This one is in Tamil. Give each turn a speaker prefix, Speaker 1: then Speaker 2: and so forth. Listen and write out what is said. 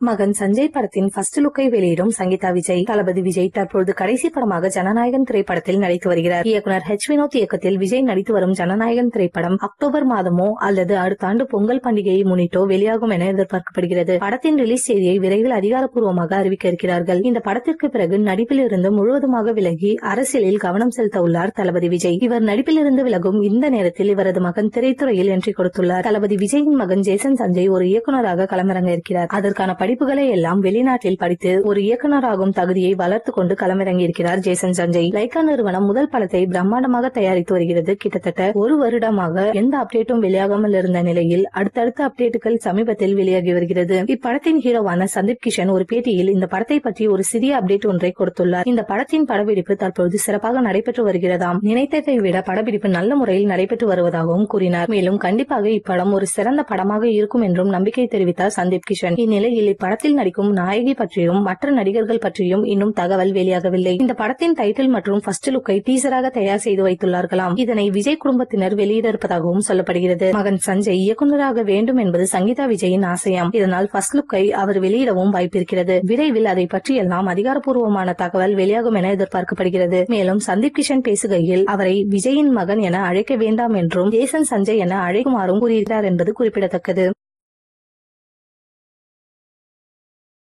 Speaker 1: மகன் சஞ்சய் படத்தின் ஃபர்ஸ்ட் லுக்கை வெளியிடும் சங்கீதா விஜய். தளபதி விஜய் தற்போது கடைசி படமாக ஜனநாயகன் திரைப்படத்தில் நடித்து வருகிறார். இயக்குனர் H. வினோத் இயக்கத்தில் விஜய் நடித்து வரும் ஜனநாயகன் திரைப்படம் அக்டோபர் மாதமோ அல்லது அடுத்த ஆண்டு பொங்கல் பண்டிகையை முன்னிட்டோ வெளியாகும் என எதிர்பார்க்கப்படுகிறது. படத்தின் ரிலீஸ் தேதியை விரைவில் அதிகாரப்பூர்வமாக அறிவிக்க இருக்கிறார்கள். இந்த படத்திற்கு பிறகு நடிப்பில் இருந்து முழுவதுமாக விலகி அரசியலில் கவனம் செலுத்த உள்ளார் தளபதி விஜய். இவர் நடிப்பில் இருந்து விலகும் இந்த நேரத்தில் இவரது மகன் திரைத்துறையில் என்ட்ரி கொடுத்துள்ளார். தளபதி விஜயின் மகன் ஜேசன் சஞ்சய் ஒரு இயக்குநராக களமிறங்க இருக்கிறார். அதற்கான படிப்புகளை எல்லாம் வெளிநாட்டில் படித்து ஒரு இயக்குநராகும் தகுதியை வளர்த்துக் கொண்டு களமிறங்கி இருக்கிறார் ஜேசன் சஞ்சய். லைகா நிறுவனம் முதல் படத்தை பிரம்மாண்டமாக தயாரித்து வருகிறது. கிட்டத்தட்ட ஒரு வருடமாக எந்த அப்டேட்டும் வெளியாகாமல் இருந்த நிலையில் அடுத்தடுத்த அப்டேட்டுகள் சமீபத்தில் வெளியாகி வருகிறது. இப்படத்தின் ஹீரோவான சந்தீப் கிஷன் ஒரு பேட்டியில் இந்த படத்தை பற்றி ஒரு சிறிய அப்டேட் ஒன்றை கொடுத்துள்ளார். இந்த படத்தின் படப்பிடிப்பு தற்போது சிறப்பாக நடைபெற்று வருகிறதாம். நினைத்ததை விட படப்பிடிப்பு நல்ல முறையில் நடைபெற்று வருவதாகவும் கூறினார். மேலும் கண்டிப்பாக இப்படம் ஒரு சிறந்த படமாக இருக்கும் என்றும் நம்பிக்கை தெரிவித்தார் சந்தீப் கிஷன். இந்நிலையில் இப்படத்தில் நடிக்கும் நாயகி பற்றியும் மற்ற நடிகர்கள் பற்றியும் இன்னும் தகவல் வெளியாகவில்லை. இந்த படத்தின் டைட்டில் மற்றும் ஃபர்ஸ்ட் லுக்கை டீசராக தயார் செய்து வைத்துள்ளார்களாம். இதனை விஜய் குடும்பத்தினர் வெளியிட இருப்பதாகவும் சொல்லப்படுகிறது. மகன் சஞ்சய் இயக்குநராக வேண்டும் என்பது சங்கீதா விஜயின் ஆசையாம். இதனால் ஃபர்ஸ்ட் லுக்கை அவர் வெளியிடவும் வாய்ப்பிருக்கிறது. விரைவில் அதை பற்றியெல்லாம் அதிகாரப்பூர்வமான தகவல் வெளியாகும் என எதிர்பார்க்கப்படுகிறது. மேலும் சந்தீப் கிஷன் பேசுகையில் அவரை விஜயின் மகன் என அழைக்க வேண்டாம் என்றும் ஜேசன் சஞ்சய் என அழைக்குமாறும் கூறியிருக்கிறார் என்பது குறிப்பிடத்தக்கது.